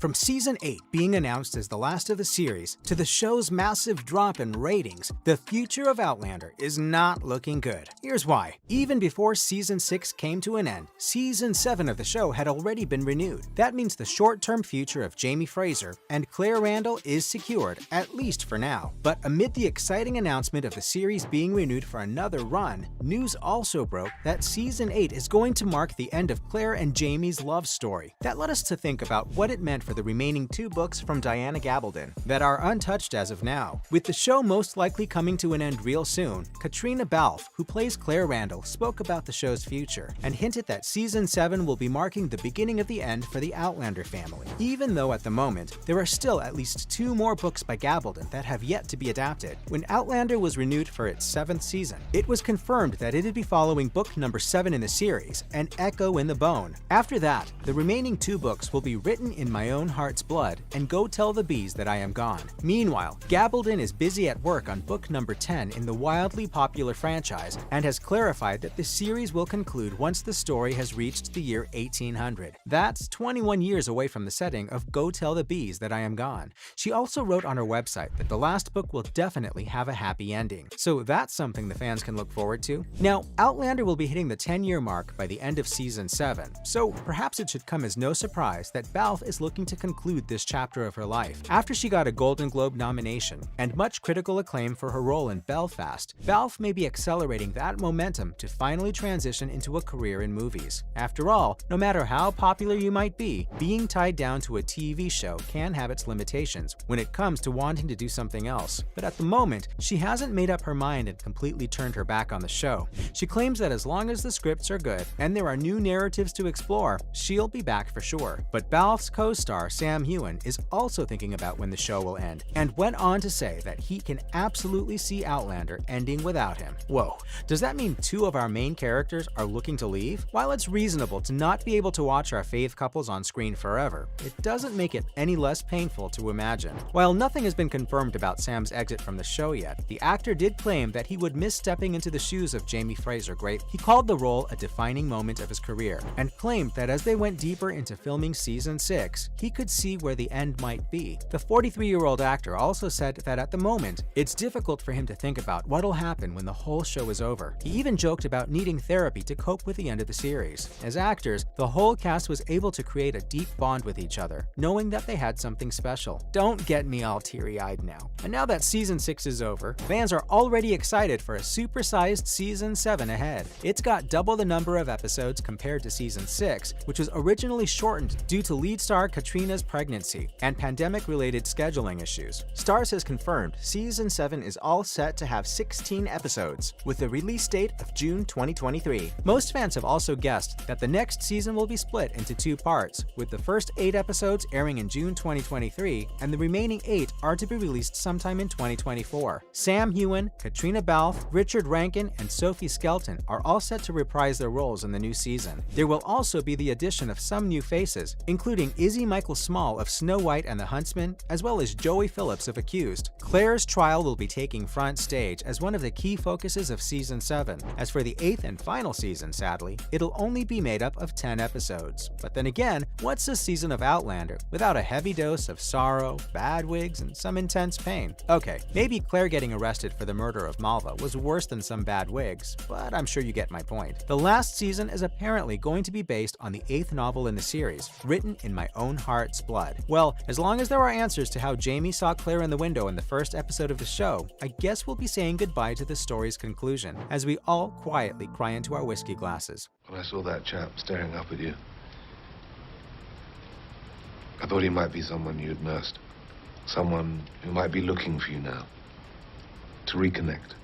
From Season 8 being announced as the last of the series to the show's massive drop in ratings, the future of Outlander is not looking good. Here's why. Even before Season 6 came to an end, Season 7 of the show had already been renewed. That means the short-term future of Jamie Fraser and Claire Randall is secured, at least for now. But amid the exciting announcement of the series being renewed for another run, news also broke that Season 8 is going to mark the end of Claire and Jamie's love story. That led us to think about what it meant for the remaining 2 books from Diana Gabaldon that are untouched as of now. With the show most likely coming to an end real soon, Katrina Balfe, who plays Claire Randall, spoke about the show's future and hinted that Season 7 will be marking the beginning of the end for the Outlander family, even though at the moment there are still at least 2 more books by Gabaldon that have yet to be adapted. When Outlander was renewed for its 7th season, it was confirmed that it'd be following book number 7 in the series, An Echo in the Bone. After that, the remaining 2 books will be Written in My Own Heart's Blood and Go Tell the Bees That I Am Gone. Meanwhile, Gabaldon is busy at work on book number 10 in the wildly popular franchise and has clarified that the series will conclude once the story has reached the year 1800. That's 21 years away from the setting of Go Tell the Bees That I Am Gone. She also wrote on her website that the last book will definitely have a happy ending, so that's something the fans can look forward to. Now, Outlander will be hitting the 10-year mark by the end of Season 7, so perhaps it should come as no surprise that Balfe is looking to conclude this chapter of her life. After she got a Golden Globe nomination and much critical acclaim for her role in Belfast, Balfe may be accelerating that momentum to finally transition into a career in movies. After all, no matter how popular you might be, being tied down to a TV show can have its limitations when it comes to wanting to do something else. But at the moment, she hasn't made up her mind and completely turned her back on the show. She claims that as long as the scripts are good and there are new narratives to explore, she'll be back for sure. But Balfe's co-star Sam Heughan is also thinking about when the show will end, and went on to say that he can absolutely see Outlander ending without him. Whoa, does that mean 2 of our main characters are looking to leave? While it's reasonable to not be able to watch our fave couples on screen forever, it doesn't make it any less painful to imagine. While nothing has been confirmed about Sam's exit from the show yet, the actor did claim that he would miss stepping into the shoes of Jamie Fraser greatly. He called the role a defining moment of his career and claimed that as they went deeper into filming Season 6, he could see where the end might be. The 43-year-old actor also said that at the moment, it's difficult for him to think about what'll happen when the whole show is over. He even joked about needing therapy to cope with the end of the series. As actors, the whole cast was able to create a deep bond with each other, knowing that they had something special. Don't get me all teary-eyed now. And now that Season 6 is over, fans are already excited for a supersized Season 7 ahead. It's got double the number of episodes compared to Season 6, which was originally shortened due to lead star Katrina's pregnancy and pandemic-related scheduling issues. Starz has confirmed Season 7 is all set to have 16 episodes, with a release date of June 2023. Most fans have also guessed that the next season will be split into 2 parts, with the first 8 episodes airing in June 2023, and the remaining 8 are to be released sometime in 2024. Sam Heughan, Katrina Balfe, Richard Rankin, and Sophie Skelton are all set to reprise their roles in the new season. There will also be the addition of some new faces, including Izzy Michael Small of Snow White and the Huntsman, as well as Joey Phillips of Accused. Claire's trial will be taking front stage as one of the key focuses of Season 7. As for the 8th and final season, sadly, it'll only be made up of 10 episodes. But then again, what's a season of Outlander without a heavy dose of sorrow, bad wigs, and some intense pain? Okay, maybe Claire getting arrested for the murder of Malva was worse than some bad wigs, but I'm sure you get my point. The last season is apparently going to be based on the 8th novel in the series, Written in My Own Heart's Blood. Well, as long as there are answers to how Jamie saw Claire in the window in the first episode of the show, I guess we'll be saying goodbye to the story's conclusion, as we all quietly cry into our whiskey glasses. When I saw that chap staring up at you, I thought he might be someone you'd nursed. Someone who might be looking for you now. To reconnect.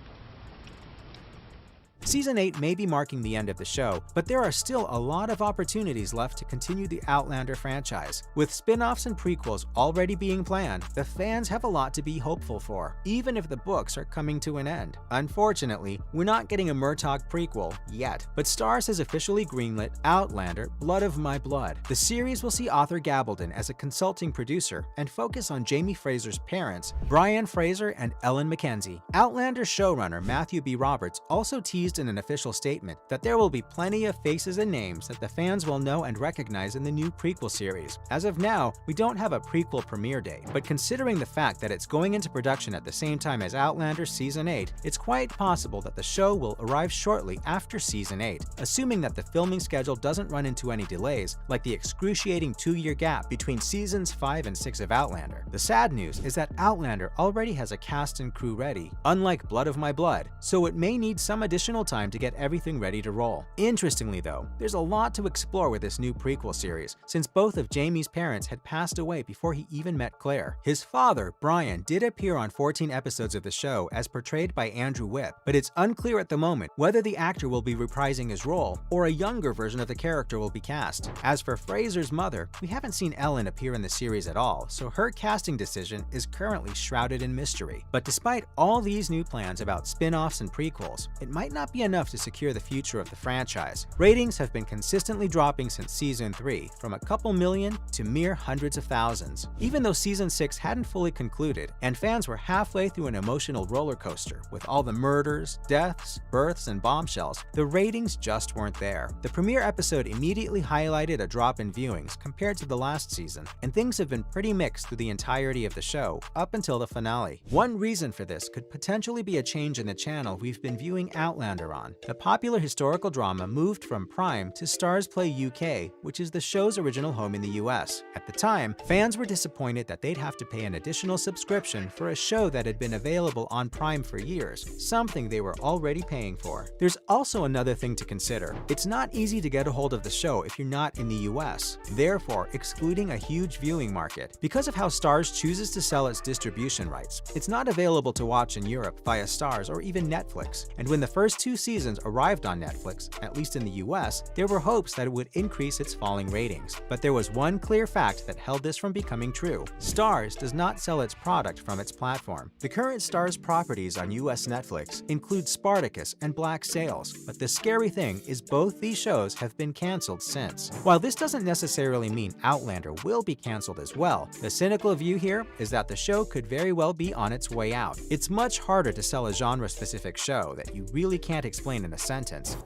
Season 8 may be marking the end of the show, but there are still a lot of opportunities left to continue the Outlander franchise. With spin-offs and prequels already being planned, the fans have a lot to be hopeful for, even if the books are coming to an end. Unfortunately, we're not getting a Murtaugh prequel yet, but Starz has officially greenlit Outlander: Blood of My Blood. The series will see author Gabaldon as a consulting producer and focus on Jamie Fraser's parents, Brian Fraser and Ellen Mackenzie. Outlander showrunner Matthew B. Roberts also teased announced in an official statement that there will be plenty of faces and names that the fans will know and recognize in the new prequel series. As of now, we don't have a prequel premiere date, but considering the fact that it's going into production at the same time as Outlander Season 8, it's quite possible that the show will arrive shortly after Season 8, assuming that the filming schedule doesn't run into any delays, like the excruciating 2-year gap between Seasons 5 and 6 of Outlander. The sad news is that Outlander already has a cast and crew ready, unlike Blood of My Blood, so it may need some additional time to get everything ready to roll. Interestingly though, there's a lot to explore with this new prequel series, since both of Jamie's parents had passed away before he even met Claire. His father, Brian, did appear on 14 episodes of the show as portrayed by Andrew Whipp, but it's unclear at the moment whether the actor will be reprising his role or a younger version of the character will be cast. As for Fraser's mother, we haven't seen Ellen appear in the series at all, so her casting decision is currently shrouded in mystery. But despite all these new plans about spin-offs and prequels, it might not be enough to secure the future of the franchise. Ratings have been consistently dropping since Season 3, from a couple million to mere hundreds of thousands. Even though Season 6 hadn't fully concluded, and fans were halfway through an emotional roller coaster with all the murders, deaths, births, and bombshells, the ratings just weren't there. The premiere episode immediately highlighted a drop in viewings compared to the last season, and things have been pretty mixed through the entirety of the show up until the finale. One reason for this could potentially be a change in the channel we've been viewing Outlander on. The popular historical drama moved from Prime to Stars Play UK, which is the show's original home in the US. At the time, fans were disappointed that they'd have to pay an additional subscription for a show that had been available on Prime for years, something they were already paying for. There's also another thing to consider. It's not easy to get a hold of the show if you're not in the US, therefore excluding a huge viewing market. Because of how Stars chooses to sell its distribution rights, it's not available to watch in Europe via Stars or even Netflix. And when the first 2 seasons arrived on Netflix, at least in the US, there were hopes that it would increase its falling ratings. But there was one clear fact that held this from becoming true. Stars does not sell its product from its platform. The current Stars properties on US Netflix include Spartacus and Black Sails, but the scary thing is both these shows have been cancelled since. While this doesn't necessarily mean Outlander will be cancelled as well, the cynical view here is that the show could very well be on its way out. It's much harder to sell a genre-specific show that you really can't explain in a sentence.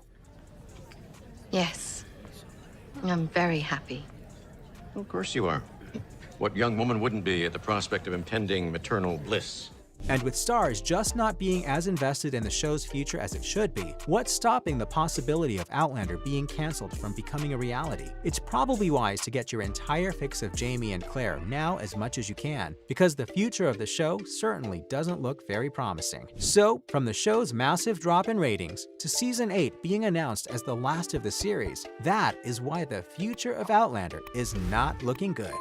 Yes, I'm very happy. Of course you are. What young woman wouldn't be at the prospect of impending maternal bliss? And with Stars just not being as invested in the show's future as it should be, what's stopping the possibility of Outlander being cancelled from becoming a reality? It's probably wise to get your entire fix of Jamie and Claire now as much as you can, because the future of the show certainly doesn't look very promising. So, from the show's massive drop in ratings to Season 8 being announced as the last of the series, that is why the future of Outlander is not looking good.